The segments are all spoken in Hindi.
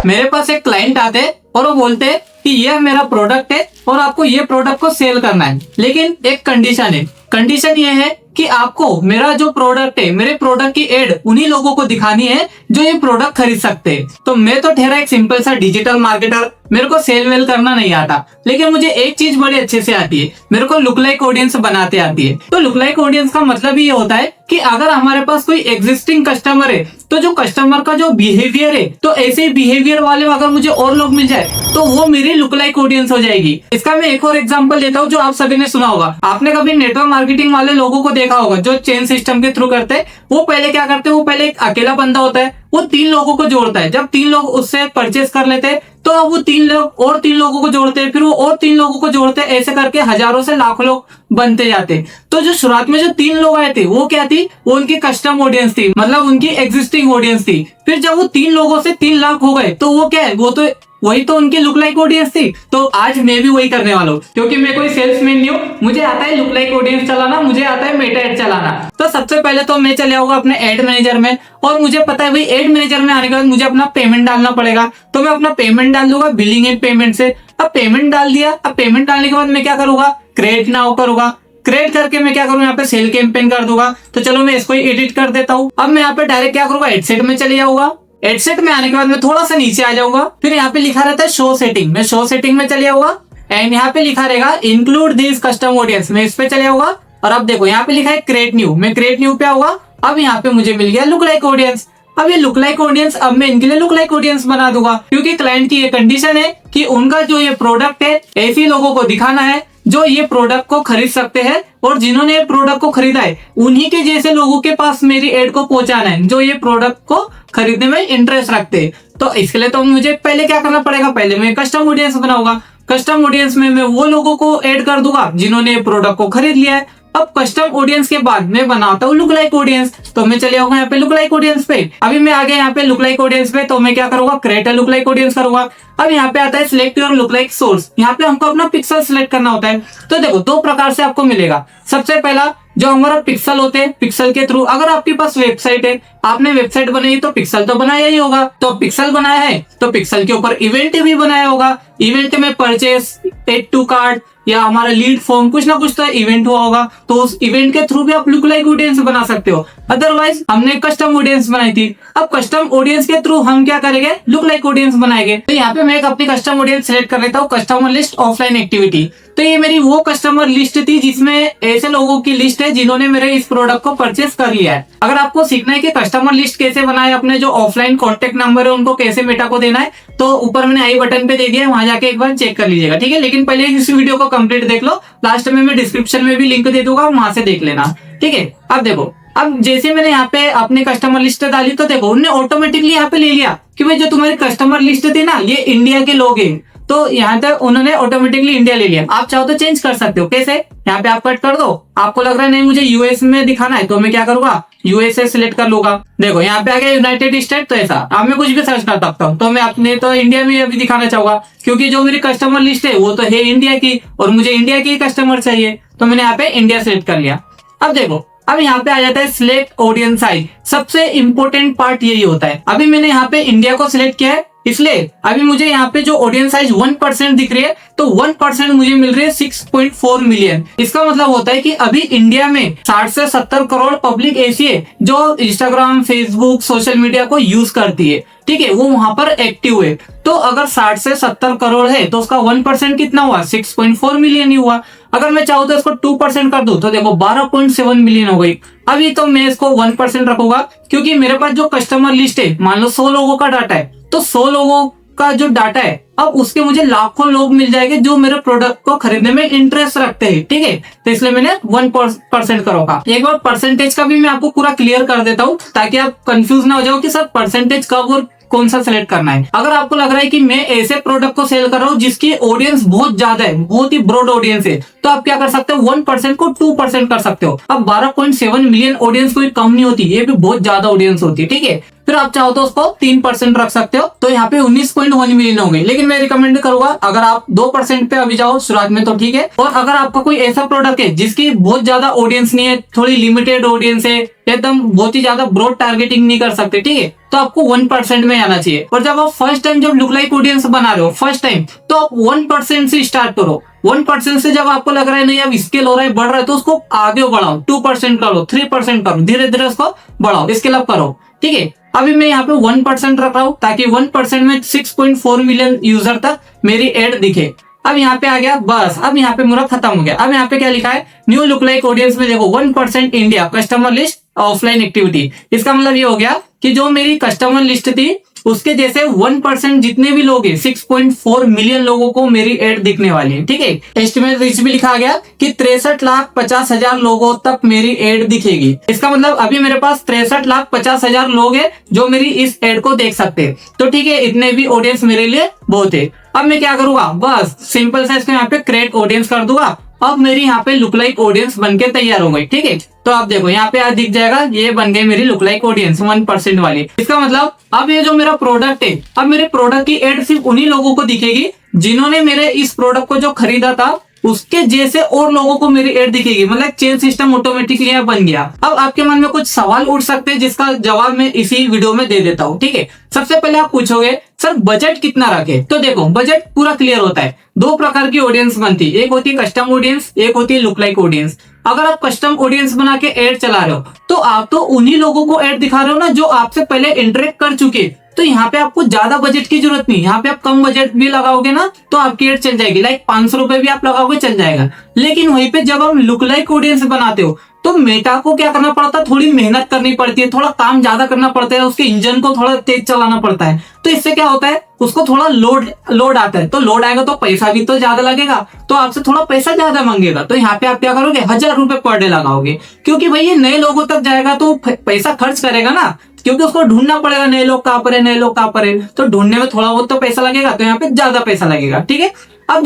मेरे पास एक क्लाइंट आते हैं और वो बोलते हैं कि ये मेरा प्रोडक्ट है और आपको ये प्रोडक्ट को सेल करना है, लेकिन एक कंडीशन है। कंडीशन ये है कि आपको मेरा जो प्रोडक्ट है, मेरे प्रोडक्ट की एड उन्हीं लोगों को दिखानी है जो ये प्रोडक्ट खरीद सकते हैं। तो मैं तो ठहरा एक सिंपल सा डिजिटल मार्केटर, मेरे को सेल वेल करना नहीं आता, लेकिन मुझे एक चीज बड़ी अच्छे से आती है, मेरे को लुक लाइक ऑडियंस बनाते आती है। तो लुक लाइक ऑडियंस का मतलब ये होता है कि अगर हमारे पास कोई एग्जिस्टिंग कस्टमर है तो जो कस्टमर का जो बिहेवियर है, तो ऐसे बिहेवियर वाले अगर मुझे और लोग मिल जाए तो वो मेरी लुक लाइक ऑडियंस हो जाएगी। इसका मैं एक और एग्जांपल देता हूँ जो आप सभी ने सुना होगा। आपने कभी नेटवर्क मार्केटिंग वाले लोगों को देखा होगा जो चेन सिस्टम के थ्रू करते हैं। वो पहले क्या करते हैं, वो पहले एक अकेला बंदा होता है, वो 3 लोगों को जोड़ता है। जब 3 लोग उससे परचेस कर लेते हैं तो अब वो 3 लोग और 3 लोगों को जोड़ते हैं, फिर वो और 3 लोगों को जोड़ते हैं, ऐसे करके हजारों से लाखों लोग बनते जाते। तो जो शुरुआत में जो 3 लोग आए थे वो क्या थी, वो उनकी कस्टम ऑडियंस थी, मतलब उनकी एग्जिस्टिंग ऑडियंस थी। फिर जब वो 3 लोगों से 3 लाख हो गए तो वो क्या है, वो तो वही तो उनकी लुक लाइक ऑडियंस थी। तो आज मैं भी वही करने वाला हूँ, क्योंकि मैं कोई सेल्समैन नहीं हूँ, मुझे आता है लुक लाइक ऑडियंस चलाना, मुझे आता है मेटा एड चलाना। तो सबसे पहले तो मैं चले आऊंगा अपने एड मैनेजर में, और मुझे पता है भाई एड मैनेजर में आने के बाद मुझे अपना पेमेंट डालना पड़ेगा। तो मैं अपना पेमेंट डाल दूंगा बिलिंग एंड पेमेंट से। अब पेमेंट डाल दिया, अब पेमेंट डालने के बाद मैं क्या करूंगा, क्रिएट नाउ करूंगा। क्रिएट करके मैं क्या करूँ, यहाँ पे सेल कैंपेन कर दूंगा। तो चलो मैं इसको एडिट कर देता हूँ। अब मैं यहाँ पे डायरेक्ट क्या करूंगा, एडसेट में चले जाऊंगा। एडसेट में आने के बाद मैं थोड़ा सा नीचे आ जाऊंगा, फिर यहाँ पे लिखा रहता है शो सेटिंग, मैं शो सेटिंग में चले जाऊंगा। एंड यहाँ पे लिखा रहेगा इंक्लूड दिस कस्टम ऑडियंस, मैं इस पे चले जाऊंगा। और अब देखो यहाँ पे लिखा है क्रिएट न्यू, मैं क्रिएट न्यू पे आऊंगा। अब यहाँ पे मुझे मिल गया लुक लाइक ऑडियंस। अब ये लुक लाइक ऑडियंस, अब मैं इनके लिए लुक लाइक ऑडियंस बना दूंगा, क्योंकि क्लाइंट की ये कंडीशन है कि उनका जो ये प्रोडक्ट है ऐसे लोगों को दिखाना है जो ये प्रोडक्ट को खरीद सकते हैं, और जिन्होंने ये प्रोडक्ट को खरीदा है उन्हीं के जैसे लोगों के पास मेरी एड को पहुंचाना है जो ये प्रोडक्ट को खरीदने में इंटरेस्ट रखते हैं। तो इसके लिए तो मुझे पहले क्या करना पड़ेगा, पहले मैं कस्टम ऑडियंस बनाऊंगा। कस्टम ऑडियंस में मैं वो लोगों को ऐड कर दूंगा जिन्होंने ये प्रोडक्ट को खरीद लिया है। अब कस्टम ऑडियंस के बाद मैं बनाता हूँ लुक लाइक ऑडियंस। तो मैं चले आऊंगा यहाँ पे लुक लाइक ऑडियंस पे। अभी मैं आ गया यहाँ पे लुक लाइक ऑडियंस पे, तो मैं क्या करूंगा, क्रिएट लुक लाइक ऑडियंस करूंगा। अब यहाँ पे आता है select your look like source, यहाँ पे हमको अपना पिक्सल सिलेक्ट करना होता है। तो देखो 2 प्रकार से आपको मिलेगा। सबसे पहला जो हमारा पिक्सल होते हैं, पिक्सल के थ्रू अगर आपके पास वेबसाइट है, आपने वेबसाइट बनाई तो पिक्सल तो बनाया ही होगा। तो पिक्सल बनाया है तो पिक्सल के ऊपर इवेंट भी बनाया होगा। इवेंट में परचेस, एड टू कार्ट या हमारा लीड फॉर्म, कुछ ना कुछ तो इवेंट हुआ होगा। तो उस इवेंट के थ्रू भी आप लुक लाइक ऑडियंस बना सकते हो। अदरवाइज हमने कस्टम ऑडियंस बनाई थी, अब कस्टम ऑडियंस के थ्रू हम क्या करेंगे, लुक लाइक ऑडियंस बनाएंगे। तो यहाँ पे मैं एक अपनी कस्टम ऑडियंस सेलेक्ट कर लेता हूँ, कस्टमर लिस्ट ऑफलाइन एक्टिविटी। तो ये मेरी वो कस्टमर लिस्ट थी जिसमें ऐसे लोगों की लिस्ट है जिन्होंने मेरे इस प्रोडक्ट को परचेस कर लिया है। अगर आपको सीखना है कि कस्टमर लिस्ट कैसे बनाए, अपने जो ऑफलाइन कॉन्टेक्ट नंबर है उनको कैसे मेटा को देना है, तो ऊपर मैंने आई बटन पे दे दिया है, वहां जाके एक बार चेक कर लीजिएगा, ठीक है। लेकिन पहले इस वीडियो को कंप्लीट देख लो, लास्ट में मैं डिस्क्रिप्शन में भी लिंक दे दूंगा, वहां से देख लेना, ठीक है। अब देखो, अब जैसे मैंने यहाँ पे अपनी कस्टमर लिस्ट डाली तो देखो उन्होंने ऑटोमेटिकली यहाँ पे ले लिया कि भाई जो तुम्हारी कस्टमर लिस्ट थी ना ये इंडिया के लोग हैं। तो यहाँ तक उन्होंने ऑटोमेटिकली इंडिया ले लिया। आप चाहो तो चेंज कर सकते हो, कैसे, यहाँ पे आप कट कर दो। आपको लग रहा है नहीं मुझे यूएस में दिखाना है, तो मैं क्या करूंगा, यूएसए सिलेक्ट कर लूंगा। देखो यहाँ पे आ गया यूनाइटेड स्टेट, तो ऐसा अब मैं कुछ भी सर्च कर सकता हूँ। तो मैं अपने तो इंडिया में अभी दिखाना चाहूंगा, क्योंकि जो मेरी कस्टमर लिस्ट है वो तो है इंडिया की, और मुझे इंडिया की कस्टमर चाहिए, तो मैंने यहाँ पे इंडिया सिलेक्ट कर लिया। अब देखो, अब यहाँ पे आ जाता है सिलेक्ट ऑडियंस साइज। सबसे इंपॉर्टेंट पार्ट यही होता है। अभी मैंने यहाँ पे इंडिया को सिलेक्ट किया है, इसलिए अभी मुझे यहाँ पे जो ऑडियंस साइज 1% दिख रही है, तो 1% मुझे मिल रही है 6.4 मिलियन। इसका मतलब होता है कि अभी इंडिया में 60 से 70 करोड़ पब्लिक ऐसी है जो इंस्टाग्राम, फेसबुक, सोशल मीडिया को यूज करती है, ठीक है, वो वहां पर एक्टिव है। तो अगर 60 से 70 करोड़ है तो उसका 1% कितना हुआ, 6.4 मिलियन ही हुआ। अगर मैं चाहूँ तो इसको 2% कर दूं तो देखो 12.7 मिलियन हो गई। अभी तो मैं इसको 1% रखूंगा, क्योंकि मेरे पास जो कस्टमर लिस्ट है, मान लो 100 लोगों का डाटा है, तो 100 लोगों का जो डाटा है, अब उसके मुझे लाखों लोग मिल जाएंगे जो मेरे प्रोडक्ट को खरीदने में इंटरेस्ट रखते हैं, ठीक है। तो इसलिए मैंने 1% करूंगा। एक बार परसेंटेज का भी मैं आपको पूरा क्लियर कर देता हूँ, ताकि आप कंफ्यूज ना हो जाओ कि सर परसेंटेज कब और कौन सा सेलेक्ट करना है। अगर आपको लग रहा है कि मैं ऐसे प्रोडक्ट को सेल कर रहा हूँ जिसकी ऑडियंस बहुत ज्यादा है, बहुत ही ब्रॉड ऑडियंस है, तो आप क्या कर सकते हो, 1% को 2% कर सकते हो। अब 12.7 मिलियन ऑडियंस कोई कम नहीं होती, ये भी बहुत ज्यादा ऑडियंस होती है, ठीक है। फिर आप चाहो तो उसको 3% रख सकते हो, तो यहाँ पे 19.1 मिलियन होंगे। लेकिन मैं रिकमेंड करूंगा अगर आप 2% पे अभी जाओ शुरुआत में तो ठीक है। और अगर आपका कोई ऐसा प्रोडक्ट है जिसकी बहुत ज्यादा ऑडियंस नहीं है, थोड़ी लिमिटेड ऑडियंस है, एकदम बहुत ही ज्यादा ब्रॉड टारगेटिंग नहीं कर सकते, ठीक है, तो आपको 1% में आना चाहिए। और जब आप फर्स्ट टाइम जब लुक लाइक ऑडियंस बना रहे हो फर्स्ट टाइम, तो आप 1% से स्टार्ट करो। 1% से जब आपको लग रहा है नहीं अब स्केल हो रहा है, बढ़ रहा है, तो उसको आगे बढ़ाओ, 2% करो, 3% करो, धीरे धीरे उसको बढ़ाओ, स्केल अप करो, ठीक है। अभी मैं यहाँ पे 1% रख रहा हूँ ताकि 1% में 6.4 मिलियन यूजर तक मेरी एड दिखे। अब यहाँ पे आ गया, बस अब यहाँ पे मेरा खत्म हो गया। अब यहाँ पे क्या लिखा है, न्यू लुक लाइक ऑडियंस में देखो 1% India customer list offline activity. इसका मतलब ये हो गया कि जो मेरी कस्टमर लिस्ट थी उसके जैसे 1% जितने भी लोग हैं 6.4 मिलियन लोगों को मेरी एड दिखने वाली है, ठीक है। एस्टिमेट रीच भी लिखा गया कि 63,50,000 लोगों तक मेरी एड दिखेगी। इसका मतलब अभी मेरे पास 63,50,000 लोग हैं जो मेरी इस एड को देख सकते हैं, तो ठीक है, इतने भी ऑडियंस मेरे लिए बहुत है। अब मैं क्या करूंगा, बस सिंपल से इसको यहाँ पे क्रिएट ऑडियंस कर दूंगा। अब मेरी यहाँ पे लुक लाइक ऑडियंस बनके तैयार हो गई, ठीक है। तो आप देखो यहाँ पे आज दिख जाएगा, ये बन गई मेरी लुक लाइक ऑडियंस 1% वाली। इसका मतलब अब ये जो मेरा प्रोडक्ट है, अब मेरे प्रोडक्ट की एड सिर्फ उन्हीं लोगों को दिखेगी जिन्होंने मेरे इस प्रोडक्ट को जो खरीदा था उसके जैसे और लोगों को मेरी एड दिखेगी। मतलब चेन सिस्टम ऑटोमेटिकली यहाँ बन गया। अब आपके मन में कुछ सवाल उठ सकते हैं जिसका जवाब मैं इसी वीडियो में दे देता हूँ, ठीक है। सबसे पहले आप पूछोगे सर बजट कितना रखे, तो देखो बजट पूरा क्लियर होता है। दो प्रकार की ऑडियंस बनती है, एक होती है कस्टम ऑडियंस, एक होती है लुक लाइक ऑडियंस। अगर आप कस्टम ऑडियंस बना के एड चला रहे हो तो आप तो उन्हीं लोगों को एड दिखा रहे हो ना जो आपसे पहले इंटरेक्ट कर चुके, तो यहाँ पे आपको ज्यादा बजट की जरूरत नहीं। यहाँ पे आप कम बजट भी लगाओगे ना तो आपकी एड चल जाएगी, लाइक 500 रुपए भी आप लगाओगे चल जाएगा। लेकिन वहीं पे जब हम लुक लाइक ऑडियंस बनाते हो तो मेटा को क्या करना पड़ता है, थोड़ी मेहनत करनी पड़ती है, थोड़ा काम ज्यादा करना पड़ता है, उसके इंजन को थोड़ा तेज चलाना पड़ता है। तो इससे क्या होता है, उसको थोड़ा लोड आता है, तो लोड आएगा तो पैसा भी तो ज्यादा लगेगा, तो आपसे थोड़ा पैसा ज्यादा मांगेगा। तो यहाँ पे आप क्या करोगे, 1000 रुपए पर डे लगाओगे, क्योंकि भाई ये नए लोगों तक जाएगा तो पैसा खर्च करेगा ना, क्योंकि उसको ढूंढना पड़ेगा नए लोग कहाँ पर है, नए लोग कहाँ पर है, तो ढूंढने में थोड़ा बहुत तो पैसा लगेगा, तो यहाँ पे ज्यादा पैसा लगेगा, ठीक है। अब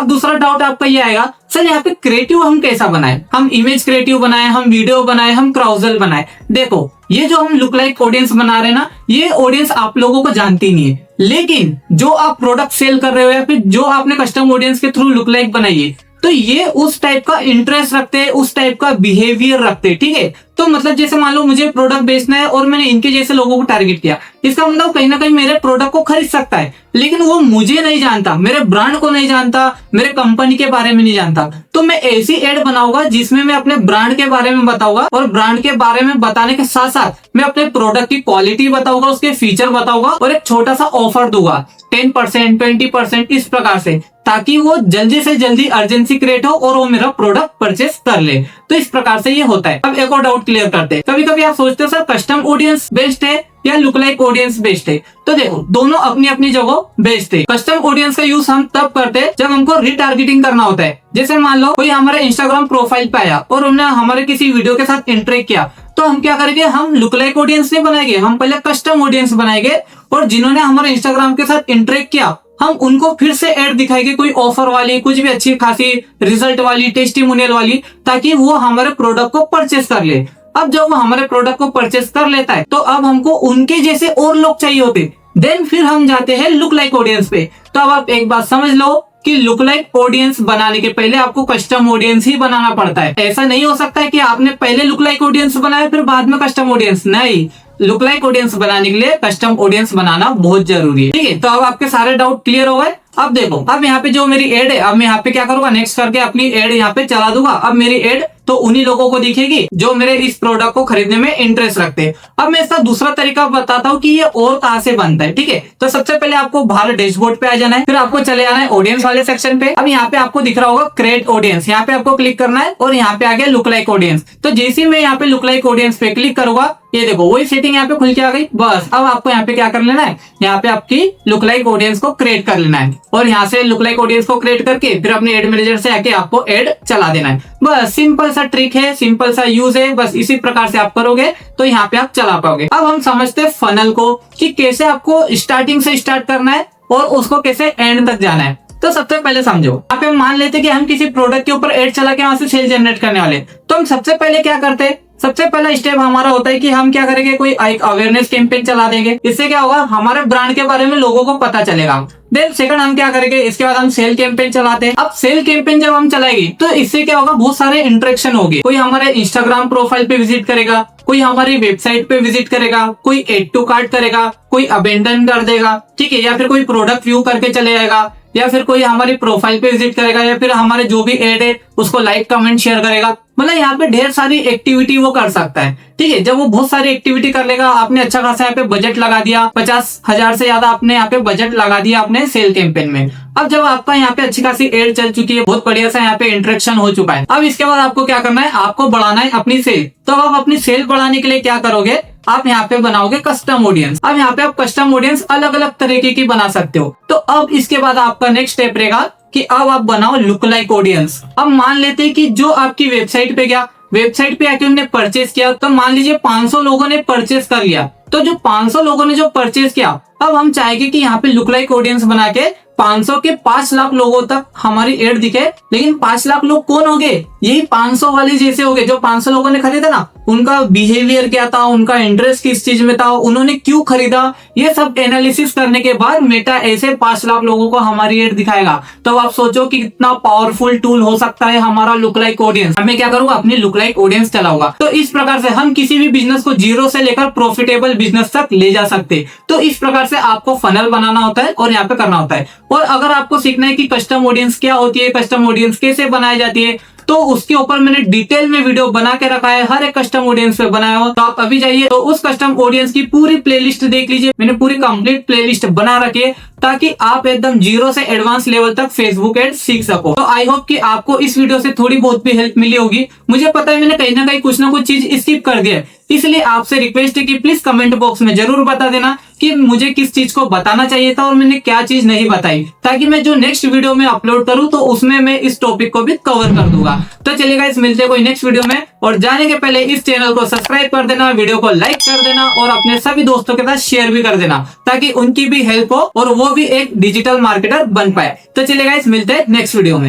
दूसरा डाउट आपका ये आएगा, सर यहाँ पे क्रिएटिव हम कैसा बनाए, हम इमेज क्रिएटिव बनाए, हम वीडियो बनाए, हम क्राउजल बनाए। देखो ये जो हम लुक लाइक ऑडियंस बना रहे हैं ना, ये ऑडियंस आप लोगों को जानती नहीं है, लेकिन जो आप प्रोडक्ट सेल कर रहे हो या फिर जो आपने कस्टम ऑडियंस के थ्रू लुक लाइक बनाई है, तो ये उस टाइप का इंटरेस्ट रखते हैं, उस टाइप का बिहेवियर रखते हैं, ठीक है। तो मतलब जैसे मान लो मुझे प्रोडक्ट बेचना है और मैंने इनके जैसे लोगों को टारगेट किया, इसका मतलब कहीं ना कहीं मेरे प्रोडक्ट को खरीद सकता है, लेकिन वो मुझे नहीं जानता, मेरे ब्रांड को नहीं जानता, मेरे कंपनी के बारे में नहीं जानता। तो मैं ऐसी एड बनाऊंगा जिसमें मैं अपने ब्रांड के बारे में बताऊंगा, और ब्रांड के बारे में बताने के साथ साथ मैं अपने प्रोडक्ट की क्वालिटी बताऊंगा, उसके फीचर बताऊंगा, और एक छोटा सा ऑफर दूंगा 10%, 20% इस प्रकार से, ताकि वो जल्दी से जल्दी अर्जेंसी क्रिएट हो और वो मेरा प्रोडक्ट परचेस कर ले। तो इस प्रकार से ये होता है। अब एक और डाउट क्लियर करते हैं। कभी कभी आप सोचते हो सर कस्टम ऑडियंस बेस्ट है या लुक लाइक ऑडियंस बेस्ट है, तो देखो दोनों अपनी अपनी जगह बेस्ट है। कस्टम ऑडियंस का यूज हम तब करते हैं जब हमको रिटारगेटिंग करना होता है। जैसे मान लो कोई हमारे इंस्टाग्राम प्रोफाइल पे आया और उन्होंने हमारे किसी वीडियो के साथ इंटरेक्ट किया, तो हम क्या करेंगे, हम लुक लाइक ऑडियंस नहीं बनाएंगे, हम पहले कस्टम ऑडियंस बनाएंगे, और जिन्होंने हमारे इंस्टाग्राम के साथ इंटरेक्ट किया हम उनको फिर से ऐड दिखाएंगे, कोई ऑफर वाली, कुछ भी अच्छी खासी रिजल्ट वाली, टेस्टिमोनियल वाली, ताकि वो हमारे प्रोडक्ट को परचेस कर ले। अब जब वो हमारे प्रोडक्ट को परचेस कर लेता है तो अब हमको उनके जैसे और लोग चाहिए होते, देन फिर हम जाते हैं लुक लाइक ऑडियंस पे। तो अब आप एक बात समझ लो कि लुक लाइक ऑडियंस बनाने के पहले आपको कस्टम ऑडियंस ही बनाना पड़ता है। ऐसा नहीं हो सकता है कि आपने पहले लुक लाइक ऑडियंस बनाया फिर बाद में कस्टम ऑडियंस, नहीं, लुक लाइक ऑडियंस बनाने के लिए कस्टम ऑडियंस बनाना बहुत जरूरी है, ठीक है। तो अब आपके सारे डाउट क्लियर हो गए। अब देखो, अब यहाँ पे जो मेरी एड है, अब मैं यहाँ पे क्या करूंगा, नेक्स्ट करके अपनी एड यहाँ पे चला दूंगा। अब मेरी एड तो उन्हीं लोगों को दिखेगी जो मेरे इस प्रोडक्ट को खरीदने में इंटरेस्ट रखते हैं। अब मैं इसका दूसरा तरीका बताता हूँ कि ये और कहाँ से बनता है, ठीक है। तो सबसे पहले आपको बाहर डैशबोर्ड पे आ जाना है, फिर आपको चले आना है ऑडियंस वाले सेक्शन पे। अब यहाँ पे आपको दिख रहा होगा क्रिएट ऑडियंस, यहाँ पे आपको क्लिक करना है और यहाँ पे आ गया लुक लाइक ऑडियंस। तो जैसे मैं यहाँ पे लुक लाइक ऑडियंस पे क्लिक करूंगा, ये देखो वही सेटिंग यहाँ पे खुल के आ गई। बस अब आपको यहाँ पे क्या कर लेना है, यहाँ पे आपकी लुक लाइक ऑडियंस को क्रिएट कर लेना है, और यहाँ से लुक लाइक ऑडियंस को क्रिएट करके फिर अपने एड मैनेजर से आके आपको एड चला देना है। बस सिंपल सा ट्रिक है, सिंपल सा यूज है, बस इसी प्रकार से आप करोगे तो यहाँ पे आप चला पाओगे। अब हम समझते हैं फनल को, कि कैसे आपको स्टार्टिंग से स्टार्ट करना है और उसको कैसे एंड तक जाना है। तो सबसे पहले समझो, आप मान लेते कि हम किसी प्रोडक्ट के ऊपर एड चला के वहां से सेल जनरेट करने वाले, तो हम सबसे पहले क्या करते हैं, सबसे पहला स्टेप हमारा होता है कि हम क्या करेंगे, कोई एक अवेयरनेस कैंपेन चला देंगे। इससे क्या होगा, हमारे ब्रांड के बारे में लोगों को पता चलेगा। देन सेकंड हम क्या करेंगे, इसके बाद हम सेल कैंपेन चलाते हैं। अब सेल कैंपेन जब हम चलाएंगे तो इससे क्या होगा, बहुत सारे इंटरेक्शन होंगे। कोई हमारे इंस्टाग्राम प्रोफाइल पे विजिट करेगा, कोई हमारी वेबसाइट पे विजिट करेगा, कोई एड टू कार्ट करेगा, कोई अबेंडन कर देगा, ठीक है, या फिर कोई प्रोडक्ट व्यू करके चले जाएगा, या फिर कोई हमारी प्रोफाइल पे विजिट करेगा, या फिर हमारे जो भी एड है उसको लाइक कमेंट शेयर करेगा। मतलब यहाँ पे ढेर सारी एक्टिविटी वो कर सकता है, ठीक है। जब वो बहुत सारी एक्टिविटी कर लेगा, आपने अच्छा खासा यहाँ पे बजट लगा दिया, 50,000 से ज्यादा आपने यहाँ पे बजट लगा दिया अपने सेल कैंपेन में। अब जब आपका यहाँ पे अच्छी खासी एड चल चुकी है, बहुत बढ़िया सा यहाँ पे इंटरेक्शन हो चुका है, अब इसके बाद आपको क्या करना है, आपको बढ़ाना है अपनी सेल। तो अब आप अपनी सेल बढ़ाने के लिए क्या करोगे, आप यहाँ पे बनाओगे कस्टम ऑडियंस। अब यहाँ पे आप कस्टम ऑडियंस अलग अलग तरीके की बना सकते हो। तो अब इसके बाद आपका नेक्स्ट स्टेप रहेगा कि अब आप बनाओ लुक लाइक ऑडियंस। अब मान लेते हैं कि जो आपकी वेबसाइट पे गया, वेबसाइट पे आके उन्होंने परचेस किया, तो मान लीजिए 500 लोगों ने परचेस कर लिया। तो जो 500 लोगों ने जो परचेस किया, अब हम चाहेंगे कि यहाँ पे लुक लाइक ऑडियंस बना के 500 के 5 लाख लोगों तक हमारी एड दिखे। लेकिन 5 लाख लोग कौन होंगे, यही 500 वाले जैसे होंगे जो 500 लोगों ने खरीदा ना, उनका बिहेवियर क्या था, उनका इंटरेस्ट किस चीज में था, उन्होंने क्यों खरीदा, ये सब एनालिसिस करने के बाद मेटा ऐसे 5 लाख लोगों को हमारी एड दिखाएगा। तो आप सोचो कि कितना पावरफुल टूल हो सकता है हमारा लुक लाइक ऑडियंस। मैं क्या करूंगा, अपनी लुक लाइक ऑडियंस चलाऊंगा। तो इस प्रकार से हम किसी भी बिजनेस को जीरो से लेकर प्रॉफिटेबल बिजनेस तक ले जा सकते। तो इस प्रकार से आपको फनल बनाना होता है और यहाँ पे करना होता है। और अगर आपको सीखना है कि कस्टम ऑडियंस क्या होती है, कस्टम ऑडियंस कैसे बनाई जाती है, तो उसके ऊपर मैंने डिटेल में वीडियो बना के रखा है, हर एक कस्टम ऑडियंस पे बनाया हो। तो आप अभी जाइए तो उस कस्टम ऑडियंस की पूरी प्लेलिस्ट देख लीजिए। मैंने पूरी कंप्लीट प्लेलिस्ट बना रखी है ताकि आप एकदम जीरो से एडवांस लेवल तक फेसबुक एड सीख सको। तो आई होप कि आपको इस वीडियो से थोड़ी बहुत भी हेल्प मिली होगी। मुझे पता है मैंने कहीं ना कहीं कुछ ना कुछ चीज स्किप कर दिया है, इसलिए आपसे रिक्वेस्ट है कि प्लीज कमेंट बॉक्स में जरूर बता देना कि मुझे किस चीज को बताना चाहिए था और मैंने क्या चीज नहीं बताई, ताकि मैं जो नेक्स्ट वीडियो में अपलोड करूं तो उसमें मैं इस टॉपिक को भी कवर कर दूंगा। तो चलिए गाइस, मिलते हैं कोई नेक्स्ट वीडियो में, और जाने के पहले इस चैनल को सब्सक्राइब कर देना, वीडियो को लाइक कर देना और अपने सभी दोस्तों के साथ शेयर भी कर देना, ताकि उनकी भी हेल्प हो और वो भी एक डिजिटल मार्केटर बन पाए। तो चलिए गाइस, मिलते हैं नेक्स्ट वीडियो में।